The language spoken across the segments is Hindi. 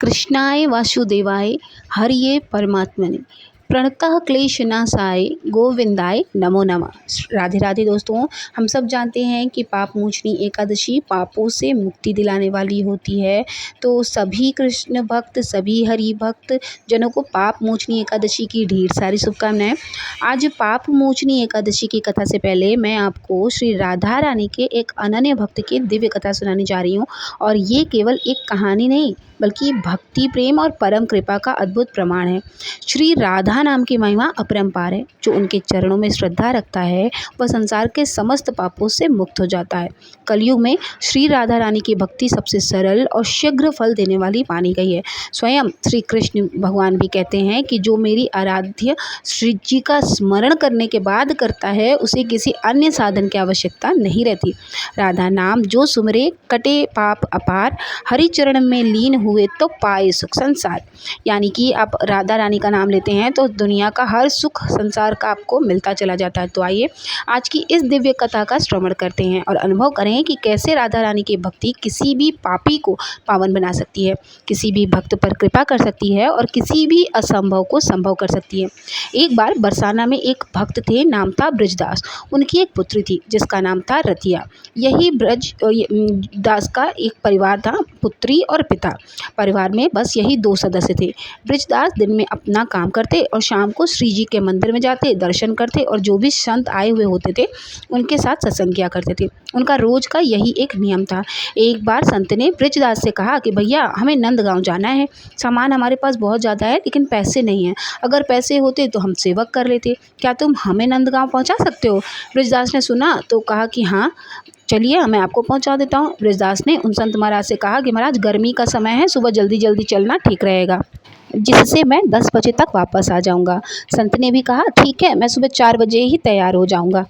कृष्णाय वासुदेवाय हरिये परमात्मने प्रणतः क्लेशनाशाय गोविंदाय नमो नमः। राधे राधे दोस्तों, हम सब जानते हैं कि पाप मोचनी एकादशी पापों से मुक्ति दिलाने वाली होती है। तो सभी कृष्ण भक्त, सभी हरि भक्त जनों को पाप मोचनी एकादशी की ढेर सारी शुभकामनाएं। आज पाप मोचनी एकादशी की कथा से पहले मैं आपको श्री राधा रानी के एक अनन्य भक्त की दिव्य कथा सुनाने जा रही हूँ। और ये केवल एक कहानी नहीं, बल्कि भक्ति, प्रेम और परम कृपा का अद्भुत प्रमाण है। श्री राधा नाम की महिमा अपरंपार है। जो उनके चरणों में श्रद्धा रखता है वह संसार के समस्त पापों से मुक्त हो जाता है। कलयुग में श्री राधा रानी की भक्ति सबसे सरल और शीघ्र फल देने वाली मानी गई है। स्वयं श्री कृष्ण भगवान भी कहते हैं कि जो मेरी आराध्य श्री जी का स्मरण करने के बाद करता है उसे किसी अन्य साधन की आवश्यकता नहीं रहती। राधा नाम जो सुमरे कटे पाप अपार, हरि चरण में लीन हुए तो पाए सुख संसार। यानी कि आप राधा रानी का नाम लेते हैं तो दुनिया का हर सुख संसार का आपको मिलता चला जाता है। तो आइए आज की इस दिव्य कथा का श्रवण करते हैं और अनुभव करें कि कैसे राधा रानी की भक्ति किसी भी पापी को पावन बना सकती है, किसी भी भक्त पर कृपा कर सकती है और किसी भी असंभव को संभव कर सकती है। एक बार बरसाना में एक भक्त थे, नाम था ब्रजदास। उनकी एक पुत्री थी जिसका नाम था रतिया। यही ब्रज दास का एक परिवार था, पुत्री और पिता। परिवार में बस यही दो सदस्य थे। ब्रजदास दिन में अपना काम करते और शाम को श्री जी के मंदिर में जाते, दर्शन करते और जो भी संत आए हुए होते थे उनके साथ सत्संग किया करते थे। उनका रोज का यही एक नियम था। एक बार संत ने ब्रजदास से कहा कि भैया हमें नंदगांव जाना है, सामान हमारे पास बहुत ज़्यादा है लेकिन पैसे नहीं हैं। अगर पैसे होते तो हम सेवक कर लेते, क्या तुम हमें नंदगांव पहुंचा सकते हो? ब्रजदास ने सुना तो कहा कि हाँ चलिए मैं आपको पहुंचा देता हूं। ब्रजदास ने उन संत महाराज से कहा कि महाराज गर्मी का समय है, सुबह जल्दी जल्दी चलना ठीक रहेगा, जिससे मैं 10 बजे तक वापस आ जाऊंगा। संत ने भी कहा ठीक है, मैं सुबह 4 बजे ही तैयार हो जाऊंगा।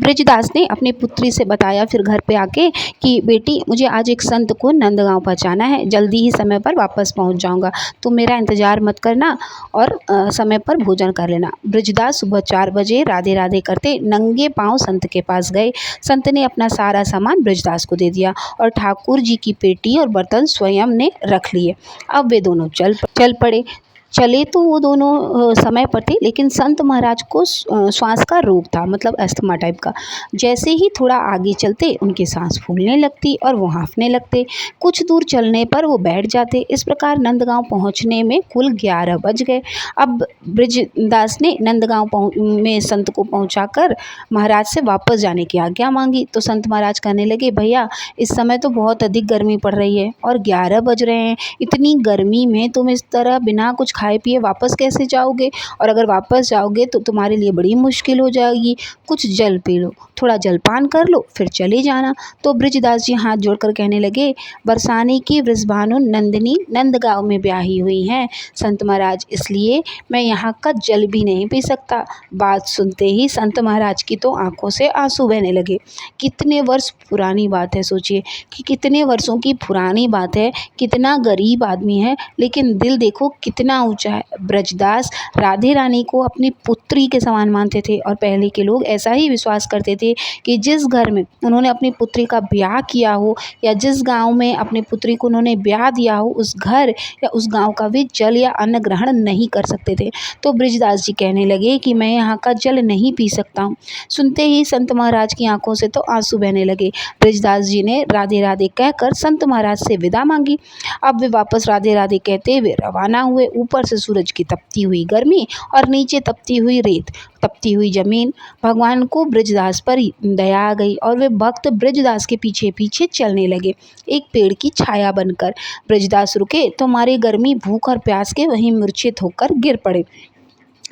ब्रजदास ने अपनी पुत्री से बताया फिर घर पे आके कि बेटी मुझे आज एक संत को नंदगांव पहुंचाना है, जल्दी ही समय पर वापस पहुंच जाऊंगा, तुम मेरा इंतज़ार मत करना और समय पर भोजन कर लेना। ब्रजदास सुबह 4 बजे राधे राधे करते नंगे पांव संत के पास गए। संत ने अपना सारा सामान ब्रजदास को दे दिया और ठाकुर जी की पेटी और बर्तन स्वयं ने रख लिए। अब वे दोनों चल पड़े। चले तो वो दोनों समय पर थे, लेकिन संत महाराज को श्वास का रोग था, मतलब अस्थमा टाइप का। जैसे ही थोड़ा आगे चलते उनकी सांस फूलने लगती और वो हाँफने लगते। कुछ दूर चलने पर वो बैठ जाते। इस प्रकार नंदगांव पहुंचने में कुल 11 बज गए। अब ब्रजदास ने नंदगांव में संत को पहुंचाकर महाराज से वापस जाने की आज्ञा मांगी। तो संत महाराज कहने लगे भैया इस समय तो बहुत अधिक गर्मी पड़ रही है और 11 बज रहे हैं, इतनी गर्मी में तुम इस तरह बिना कुछ खाए पिए वापस कैसे जाओगे? और अगर वापस जाओगे तो तुम्हारे लिए बड़ी मुश्किल हो जाएगी। कुछ जल पी लो, थोड़ा जलपान कर लो, फिर चले जाना। तो ब्रजदास जी हाथ जोड़कर कहने लगे बरसाने की वृषभानु नंदिनी नंदगांव में ब्याही हुई हैं संत महाराज, इसलिए मैं यहाँ का जल भी नहीं पी सकता। बात सुनते ही संत महाराज की तो आंखों से आंसू बहने लगे। कितने वर्ष पुरानी बात है, सोचिए कि कितने वर्षों की पुरानी बात है, कितना गरीब आदमी है लेकिन दिल देखो कितना ऊंचा है। ब्रजदास राधे रानी को अपनी पुत्री के समान मानते थे और पहले के लोग ऐसा ही विश्वास करते थे कि जिस घर में उन्होंने अपनी पुत्री का ब्याह किया हो या जिस गांव में अपनी पुत्री को उन्होंने ब्याह दिया हो उस घर या उस गांव का भी जल या अन्न ग्रहण नहीं कर सकते थे। तो ब्रजदास जी कहने लगे कि मैं यहाँ का जल नहीं पी सकता हूँ। सुनते ही संत महाराज की आंखों से तो आंसू बहने लगे। ब्रजदास जी ने राधे राधे कहकर संत महाराज से विदा मांगी। अब वे वापस राधे राधे कहते हुए रवाना हुए। ऊपर से सूरज की तपती हुई गर्मी और नीचे तपती हुई रेत, तपती हुई जमीन। भगवान को ब्रजदास पर दया आ गई और वे भक्त ब्रजदास के पीछे पीछे चलने लगे, एक पेड़ की छाया बनकर। ब्रजदास रुके तो मारे गर्मी, भूख और प्यास के वहीं मूर्छित होकर गिर पड़े।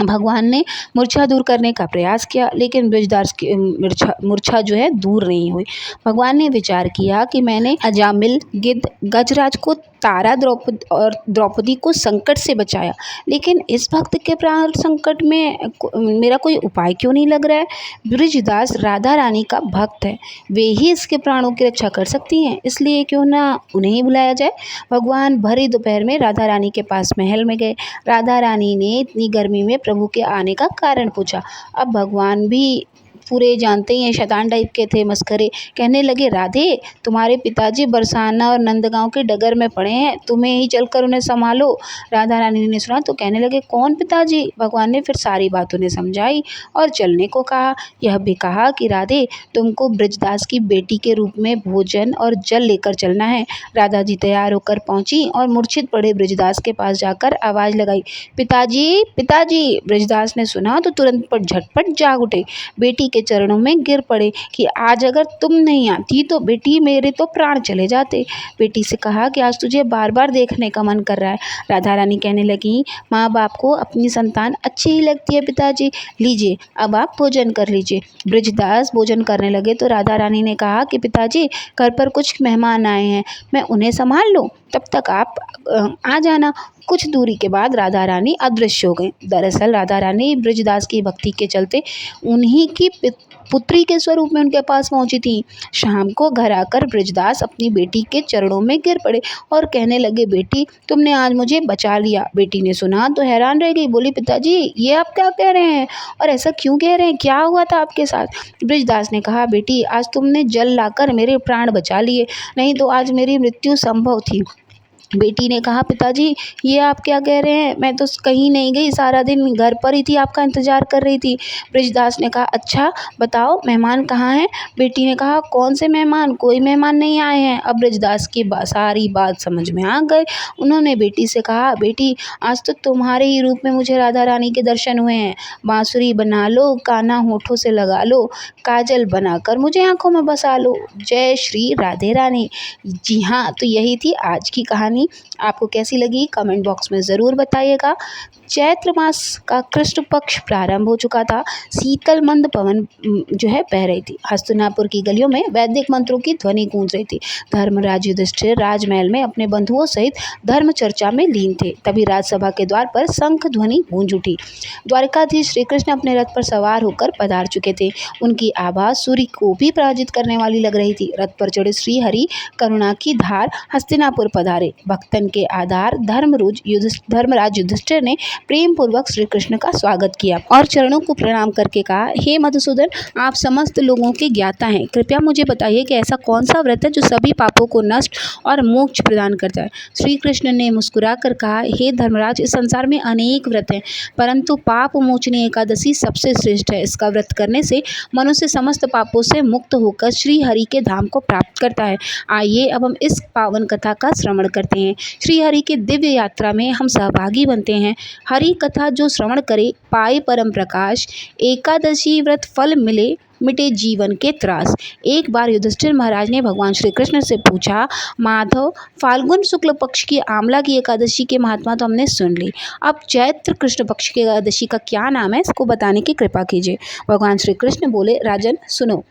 भगवान ने मूर्छा दूर करने का प्रयास किया लेकिन ब्रजदास की मूर्छा जो है दूर नहीं हुई। भगवान ने विचार किया कि मैंने अजामिल, गिद्ध, गजराज को, तारा, द्रौपदी को संकट से बचाया, लेकिन इस भक्त के प्राण संकट में मेरा कोई उपाय क्यों नहीं लग रहा है? ब्रजदास राधा रानी का भक्त है, वे ही इसके प्राणों की रक्षा कर सकती हैं, इसलिए क्यों ना उन्हें ही बुलाया जाए। भगवान भरी दोपहर में राधा रानी के पास महल में गए। राधा रानी ने इतनी गर्मी में प्रभु के आने का कारण पूछा। अब भगवान भी पूरे जानते ही हैं शैतान टाइप के थे, मस्खरे। कहने लगे, राधे तुम्हारे पिताजी बरसाना और नंदगांव के डगर में पड़े हैं, तुम्हें ही चलकर उन्हें संभालो। राधा रानी ने सुना तो कहने लगे, कौन पिताजी? भगवान ने फिर सारी बात उन्हें समझाई और चलने को कहा। यह भी कहा कि राधे तुमको ब्रजदास की बेटी के रूप में भोजन और जल लेकर चलना है। राधा जी तैयार होकर पहुंची और मूर्छित पड़े ब्रजदास के पास जाकर आवाज लगाई, पिताजी पिताजी। ब्रजदास ने सुना तो तुरंत पर झटपट जाग उठे, बेटी के चरणों में गिर पड़े कि आज अगर तुम नहीं आती तो बेटी मेरे तो प्राण चले जाते। बेटी से कहा कि आज तुझे बार बार देखने का मन कर रहा है। राधा रानी कहने लगी, माँ बाप को अपनी संतान अच्छी ही लगती है पिताजी, लीजिए अब आप भोजन कर लीजिए। ब्रजदास भोजन करने लगे तो राधा रानी ने कहा कि पिताजी घर पर कुछ मेहमान आए हैं, मैं उन्हें संभाल लूँ, तब तक आप आ जाना। कुछ दूरी के बाद राधा रानी अदृश्य हो गई। दरअसल राधा रानी ब्रजदास की भक्ति के चलते उन्हीं की पुत्री के स्वरूप में उनके पास पहुंची थी। शाम को घर आकर ब्रजदास अपनी बेटी के चरणों में गिर पड़े और कहने लगे, बेटी तुमने आज मुझे बचा लिया। बेटी ने सुना तो हैरान रह गई, बोली, पिताजी ये आप क्या कह रहे हैं और ऐसा क्यों कह रहे हैं, क्या हुआ था आपके साथ? ब्रजदास ने कहा, बेटी आज तुमने जल लाकर मेरे प्राण बचा लिए, नहीं तो आज मेरी मृत्यु संभव थी। बेटी ने कहा, पिताजी ये आप क्या कह रहे हैं, मैं तो कहीं नहीं गई, सारा दिन घर पर ही थी, आपका इंतजार कर रही थी। ब्रजदास ने कहा, अच्छा बताओ मेहमान कहाँ हैं? बेटी ने कहा, कौन से मेहमान, कोई मेहमान नहीं आए हैं। अब ब्रजदास की सारी बात समझ में आ गए। उन्होंने बेटी से कहा, बेटी आज तो तुम्हारे ही रूप में मुझे राधा रानी के दर्शन हुए हैं, बांसुरी बना लो, काना होठों से लगा लो, काजल बनाकर मुझे आंखों में बसा लो। जय श्री राधे रानी। जी हाँ, तो यही थी आज की कहानी। आपको कैसी लगी कमेंट बॉक्स में ज़रूर बताइएगा। चैत्र मास का कृष्ण पक्ष प्रारंभ हो चुका था। शीतल मंद पवन जो है बह रही थी। हस्तिनापुर की गलियों में वैदिक मंत्रों की ध्वनि गूंज रही थी। धर्मराज युधिष्ठिर राजमहल में अपने बंधुओं सहित धर्म चर्चा में लीन थे। तभी राजसभा के द्वार पर शंख ध्वनि गूंज उठी। द्वारकाधीश श्री कृष्ण अपने रथ पर सवार होकर पधार चुके थे। उनकी आवाज़ सूर्य को भी पराजित करने वाली लग रही थी। रथ पर चढ़े श्री हरि करुणा की धार हस्तिनापुर पधारे। भक्तन के आधार धर्मराज युधिष्ठिर ने प्रेम पूर्वक श्री कृष्ण का स्वागत किया और चरणों को प्रणाम करके कहा, हे मधुसूदन, आप समस्त लोगों के ज्ञाता हैं, कृपया मुझे बताइए कि ऐसा कौन सा व्रत है जो सभी पापों को नष्ट और मोक्ष प्रदान करता है। श्री कृष्ण ने मुस्कुराकर कहा, हे धर्मराज, इस संसार में अनेक व्रत हैं, परंतु पाप मोचनी एकादशी सबसे श्रेष्ठ है। इसका व्रत करने से मनुष्य समस्त पापों से मुक्त होकर श्री हरि के धाम को प्राप्त करता है। आइए अब हम इस पावन कथा का श्रवण करते हैं। श्री हरि के दिव्य यात्रा में हम सहभागी बनते हैं। हरि कथा जो श्रवण करे पाए परम प्रकाश, एकादशी व्रत फल मिले मिटे जीवन के त्रास। एक बार युधिष्ठिर महाराज ने भगवान श्री कृष्ण से पूछा, माधव, फाल्गुन शुक्ल पक्ष की आंवला की एकादशी के महात्मा तो हमने सुन ली, अब चैत्र कृष्ण पक्ष की एकादशी का क्या नाम है, इसको बताने की कृपा कीजिए। भगवान श्री कृष्ण बोले, राजन सुनो,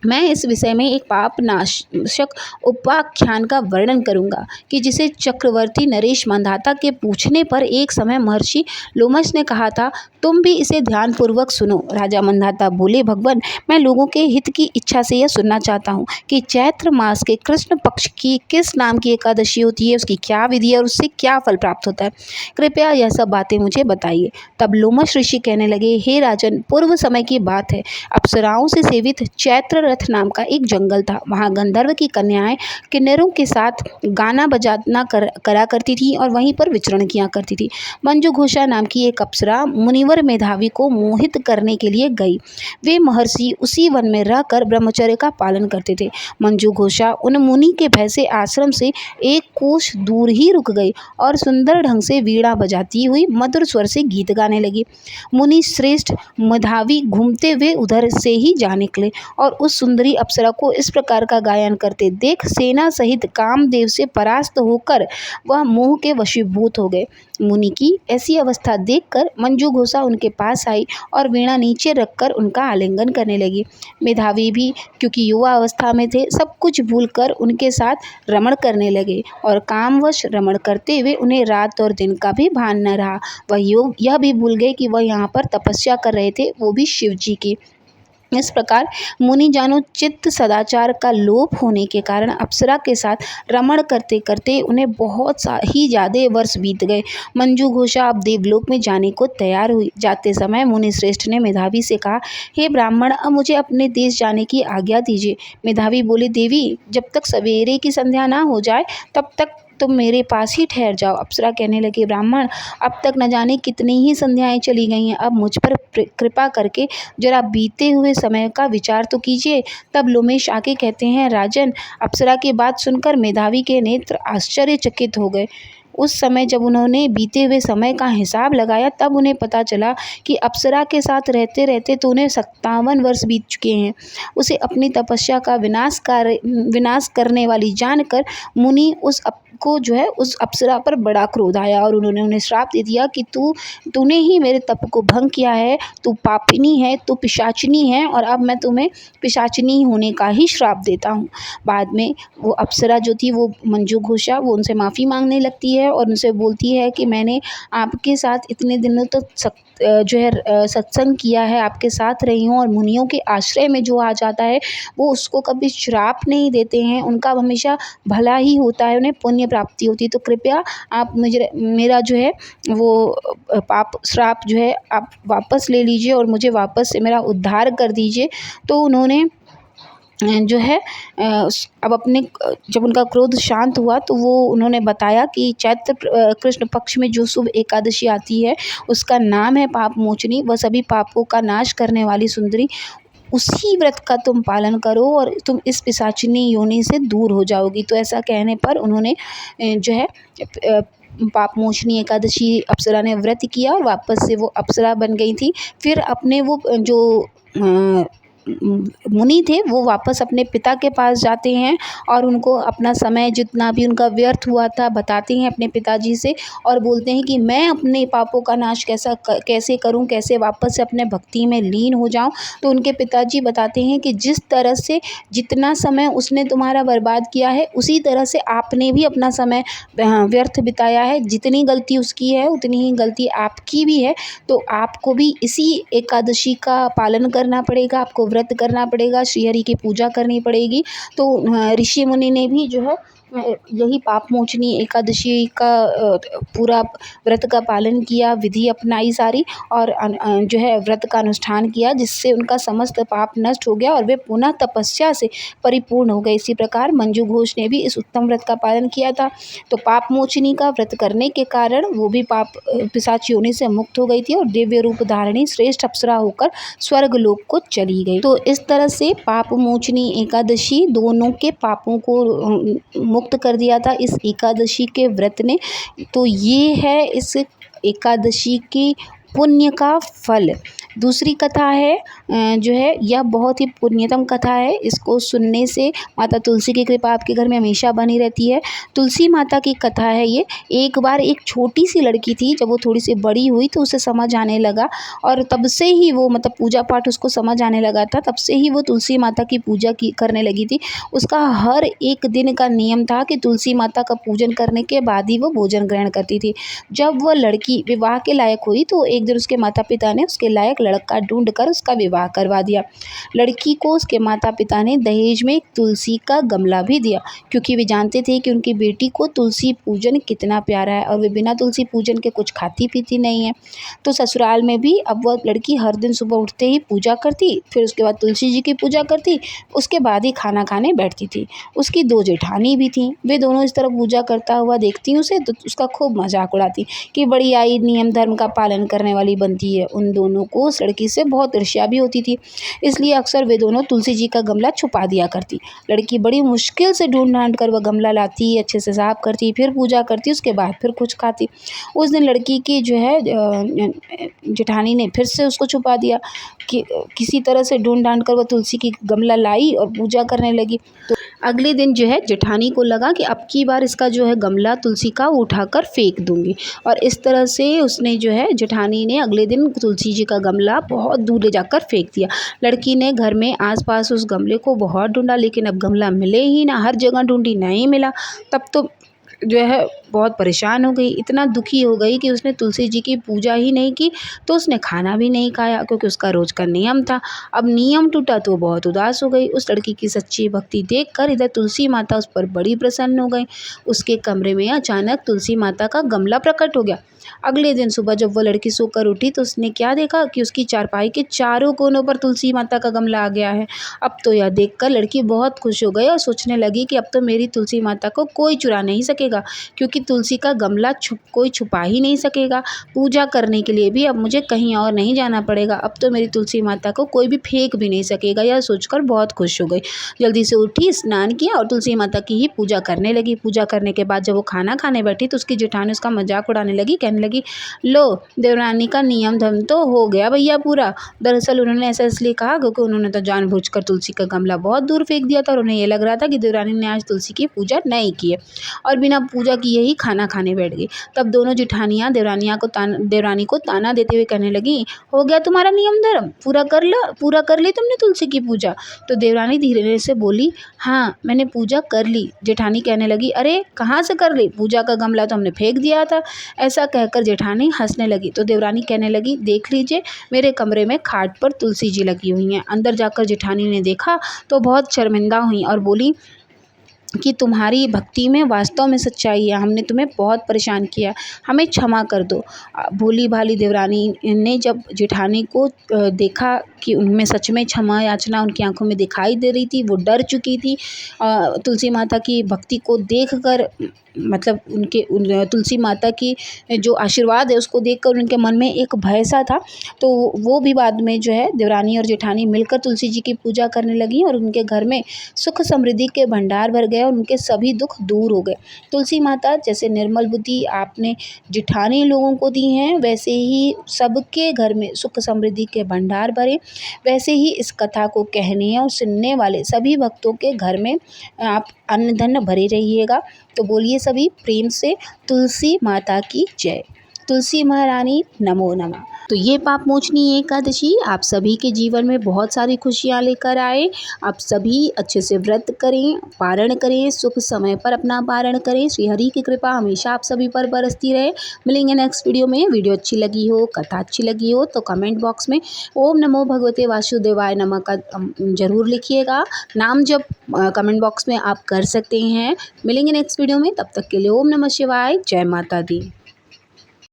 मैं इस विषय में एक पाप नाशक उपाख्यान का वर्णन करूंगा कि जिसे चक्रवर्ती नरेश मंधाता के पूछने पर एक समय महर्षि लोमश ने कहा था, तुम भी इसे ध्यानपूर्वक सुनो। राजा मंधाता बोले, भगवान, मैं लोगों के हित की इच्छा से यह सुनना चाहता हूँ कि चैत्र मास के कृष्ण पक्ष की किस नाम की एकादशी होती है, उसकी क्या विधि है और उससे क्या फल प्राप्त होता है, कृपया यह सब बातें मुझे बताइए। तब लोमश ऋषि कहने लगे, हे राजन, पूर्व समय की बात है, अप्सराओं से सेवित चैत्र रथ नाम का एक जंगल था। वहाँ गंधर्व की कन्याएं किन्नरों के साथ गाना बजाना करा करती थी और वहीं पर विचरण किया करती थी। मंजू घोषा नाम की एक अप्सरा मुनिवर मेधावी को मोहित करने के लिए गई। वे महर्षि उसी वन में रहकर ब्रह्मचर्य का पालन करते थे। मंजू घोषा उन मुनि के भय से आश्रम से एक कोस दूर ही रुक गई और सुंदर ढंग से वीणा बजाती हुई मधुर स्वर से गीत गाने लगी। मुनि श्रेष्ठ मेधावी घूमते हुए उधर से ही जा निकले और उस सुंदरी अप्सरा को इस प्रकार का गायन करते देख सेना सहित कामदेव से परास्त होकर वह मोह के वशीभूत हो गए। मुनि की ऐसी अवस्था देखकर मंजू घोषा उनके पास आई और वीणा नीचे रखकर उनका आलिंगन करने लगी। मेधावी भी क्योंकि युवा अवस्था में थे, सब कुछ भूलकर उनके साथ रमण करने लगे और कामवश रमण करते हुए उन्हें रात और दिन का भी भान न रहा। वह यह भी भूल गए कि वह यहाँ पर तपस्या कर रहे थे, वो भी शिव जी की। इस प्रकार मुनि जानो चित्त सदाचार का लोप होने के कारण अप्सरा के साथ रमण करते करते उन्हें बहुत ही ज़्यादा वर्ष बीत गए। मंजू घोषा अब देवलोक में जाने को तैयार हुई। जाते समय मुनि श्रेष्ठ ने मेधावी से कहा, हे ब्राह्मण, अब मुझे अपने देश जाने की आज्ञा दीजिए। मेधावी बोले, देवी, जब तक सवेरे की संध्या ना हो जाए तब तक तुम मेरे पास ही ठहर जाओ। अप्सरा कहने लगी, ब्राह्मण, अब तक न जाने कितनी ही संध्याएं चली गई हैं, अब मुझ पर कृपा करके जरा बीते हुए समय का विचार तो कीजिए। तब लोमेश आके कहते हैं, राजन, अप्सरा की बात सुनकर मेधावी के नेत्र आश्चर्यचकित हो गए। उस समय जब उन्होंने बीते हुए समय का हिसाब लगाया तब उन्हें पता चला कि अप्सरा के साथ रहते रहते तो उन्हें 57 वर्ष बीत चुके हैं। उसे अपनी तपस्या का विनाश करने वाली जानकर मुनि को जो है उस अप्सरा पर बड़ा क्रोध आया और उन्होंने उन्हें श्राप दे दिया कि तूने ही मेरे तप को भंग किया है, तू पापिनी है, तू पिशाचिनी है और अब मैं तुम्हें पिशाचिनी होने का ही श्राप देता हूँ। बाद में वो अप्सरा जो थी, वो मंजू घोषा, वो उनसे माफ़ी मांगने लगती है और उनसे बोलती है कि मैंने आपके साथ इतने दिनों तक जो है सत्संग किया है, आपके साथ रही हूँ और मुनियों के आश्रय में जो आ जाता है वो उसको कभी श्राप नहीं देते हैं, उनका हमेशा भला ही होता है, उन्हें पुण्य प्राप्ति होती है। तो कृपया आप मुझे मेरा जो है वो पाप श्राप जो है आप वापस ले लीजिए और मुझे वापस से मेरा उद्धार कर दीजिए। तो उन्होंने जो है अब अपने जब उनका क्रोध शांत हुआ तो वो उन्होंने बताया कि चैत्र कृष्ण पक्ष में जो शुभ एकादशी आती है उसका नाम है पाप मोचनी। वह सभी पापों का नाश करने वाली सुंदरी, उसी व्रत का तुम पालन करो और तुम इस पिशाचिनी योनि से दूर हो जाओगी। तो ऐसा कहने पर उन्होंने जो है पाप मोचनी एकादशी अप्सरा ने व्रत किया और वापस से वो अप्सरा बन गई थी। फिर अपने वो जो मुनि थे वो वापस अपने पिता के पास जाते हैं और उनको अपना समय जितना भी उनका व्यर्थ हुआ था बताते हैं अपने पिताजी से और बोलते हैं कि मैं अपने पापों का नाश कैसे करूं, कैसे वापस से अपने भक्ति में लीन हो जाऊं। तो उनके पिताजी बताते हैं कि जिस तरह से जितना समय उसने तुम्हारा बर्बाद किया है उसी तरह से आपने भी अपना समय व्यर्थ बिताया है। जितनी गलती उसकी है उतनी ही गलती आपकी भी है। तो आपको भी इसी एकादशी का पालन करना पड़ेगा, आपको व्रत करना पड़ेगा, श्री हरि की पूजा करनी पड़ेगी। तो ऋषि मुनि ने भी जो है यही पाप मोचनी एकादशी का पूरा व्रत का पालन किया, विधि अपनाई सारी और जो है व्रत का अनुष्ठान किया, जिससे उनका समस्त पाप नष्ट हो गया और वे पुनः तपस्या से परिपूर्ण हो गए। इसी प्रकार मंजू घोष ने भी इस उत्तम व्रत का पालन किया था। तो पाप मोचनी का व्रत करने के कारण वो भी पाप पिशाच योनि से मुक्त हो गई थी और दिव्य रूप धारिणी श्रेष्ठ अप्सरा होकर स्वर्ग लोक को चली गई। तो इस तरह से पाप मोचनी एकादशी दोनों के पापों को मुक्त कर दिया था इस एकादशी के व्रत ने। तो ये है इस एकादशी की पुण्य का फल। दूसरी कथा है जो है यह बहुत ही पुण्यतम कथा है। इसको सुनने से माता तुलसी की कृपा आपके घर में हमेशा बनी रहती है। तुलसी माता की कथा है ये। एक बार एक छोटी सी लड़की थी, जब वो थोड़ी सी बड़ी हुई तो उसे समझ आने लगा और तब से ही वो मतलब पूजा पाठ उसको समझ आने लगा था, तब से ही वो तुलसी माता की पूजा करने लगी थी। उसका हर एक दिन का नियम था कि तुलसी माता का पूजन करने के बाद ही वो भोजन ग्रहण करती थी। जब वह लड़की विवाह के लायक हुई तो एक दिन उसके माता पिता ने उसके लायक लड़का ढूंढकर उसका विवाह करवा दिया। लड़की को उसके माता पिता ने दहेज में एक तुलसी का गमला भी दिया, क्योंकि वे जानते थे कि उनकी बेटी को तुलसी पूजन कितना प्यारा है और वे बिना तुलसी पूजन के कुछ खाती पीती नहीं है। तो ससुराल में भी अब वह लड़की हर दिन सुबह उठते ही पूजा करती, फिर उसके बाद तुलसी जी की पूजा करती, उसके बाद ही खाना खाने बैठती थी। उसकी 2 जेठानी भी थीं, वे दोनों इस तरह पूजा करता हुआ देखती उसे तो उसका खूब मजाक उड़ाती कि बड़ी आई नियम धर्म का पालन करने वाली बनती है। उन दोनों को उस लड़की से बहुत ईर्ष्या भी होती थी, इसलिए अक्सर वे दोनों तुलसी जी का गमला छुपा दिया करती। लड़की बड़ी मुश्किल से ढूंढ ढांड कर वह गमला लाती, अच्छे से साफ करती, फिर पूजा करती, उसके बाद फिर कुछ खाती। उस दिन लड़की की जो है जेठानी ने फिर से उसको छुपा दिया कि किसी तरह से ढूंढ ढांड कर वह तुलसी की गमला लाई और पूजा करने लगी। तो अगले दिन जो है जेठानी को लगा कि अब की बार इसका जो है गमला तुलसी का वो उठाकर फेंक दूंगी, और इस तरह से उसने जो है जेठानी ने अगले दिन तुलसी जी का गमला बहुत दूर ले जाकर फेंक दिया। लड़की ने घर में आसपास उस गमले को बहुत ढूंढा, लेकिन अब गमला मिले ही ना, हर जगह ढूंढी नहीं मिला। तब तो जो है बहुत परेशान हो गई, इतना दुखी हो गई कि उसने तुलसी जी की पूजा ही नहीं की, तो उसने खाना भी नहीं खाया क्योंकि उसका रोज़ का नियम था। अब नियम टूटा तो बहुत उदास हो गई। उस लड़की की सच्ची भक्ति देखकर इधर तुलसी माता उस पर बड़ी प्रसन्न हो गई। उसके कमरे में अचानक तुलसी माता का गमला प्रकट हो गया। अगले दिन सुबह जब वो लड़की सोकर उठी तो उसने क्या देखा कि उसकी चारपाई के चारों कोनों पर तुलसी माता का गमला आ गया है। अब तो यह देखकर लड़की बहुत खुश हो गई और सोचने लगी कि अब तो मेरी तुलसी माता को कोई चुरा नहीं सकेगा, क्योंकि तुलसी का गमला कोई छुपा ही नहीं सकेगा। पूजा करने के लिए भी अब मुझे कहीं और नहीं जाना पड़ेगा। अब तो मेरी तुलसी माता को कोई भी फेंक भी नहीं सकेगा। यह सोचकर बहुत खुश हो गई। जल्दी से उठी, स्नान किया और तुलसी माता की ही पूजा करने लगी। पूजा करने के बाद जब वो खाना खाने बैठी तो उसकी जेठानी उसका मजाक उड़ाने लगी, कहने लगी, लो देवरानी का नियम धर्म तो हो गया भैया पूरा। दरअसल उन्होंने ऐसा इसलिए कहा क्योंकि उन्होंने तो जानबूझकर तुलसी का गमला बहुत दूर फेंक दिया था और उन्हें ये लग रहा था कि देवरानी ने आज तुलसी की पूजा नहीं की है और बिना पूजा किए ही खाना खाने बैठ गई। तब दोनों जेठानियाँ देवरानी को ताना देते हुए कहने लगी, हो गया तुम्हारा नियम धर्म, पूरा कर ली तुमने तुलसी की पूजा? तो देवरानी धीरे से बोली, हाँ मैंने पूजा कर ली। जेठानी कहने लगी, अरे कहाँ से कर ली? पूजा का गमला तो हमने फेंक दिया था। ऐसा कहकर जेठानी हंसने लगी तो देवरानी कहने लगी, देख लीजिए मेरे कमरे में खाट पर तुलसी जी लगी हुई हैं। अंदर जाकर जेठानी ने देखा तो बहुत शर्मिंदा हुई और बोली कि तुम्हारी भक्ति में वास्तव में सच्चाई है, हमने तुम्हें बहुत परेशान किया, हमें क्षमा कर दो। भोली भाली देवरानी ने जब जेठानी को देखा कि उनमें सच में क्षमा याचना उनकी आंखों में दिखाई दे रही थी, वो डर चुकी थी। तुलसी माता की भक्ति को देखकर, मतलब तुलसी माता की जो आशीर्वाद है उसको देखकर उनके मन में एक भय सा था। तो वो भी बाद में जो है देवरानी और जेठानी मिलकर तुलसी जी की पूजा करने लगी और उनके घर में सुख समृद्धि के भंडार भर गए और उनके सभी दुख दूर हो गए। तुलसी माता जैसे निर्मल बुद्धि आपने जेठानी लोगों को दी हैं, वैसे ही सबके घर में सुख समृद्धि के भंडार भरे। वैसे ही इस कथा को कहने और सुनने वाले सभी भक्तों के घर में आप अन्न धन भरे रहिएगा। तो बोलिए सभी प्रेम से, तुलसी माता की जय। तुलसी महारानी नमो नमः। तो ये पाप मोचनी एकादशी आप सभी के जीवन में बहुत सारी खुशियाँ लेकर आए। आप सभी अच्छे से व्रत करें, पारण करें, शुभ समय पर अपना पारण करें। श्री हरि की कृपा हमेशा आप सभी पर बरसती रहे। मिलेंगे नेक्स्ट वीडियो में। वीडियो अच्छी लगी हो, कथा अच्छी लगी हो तो कमेंट बॉक्स में ओम नमो भगवते वासुदेवाय नमः का जरूर लिखिएगा। नाम जब कमेंट बॉक्स में आप कर सकते हैं। मिलेंगे नेक्स्ट वीडियो में, तब तक के लिए ओम नमः शिवाय, जय माता दी।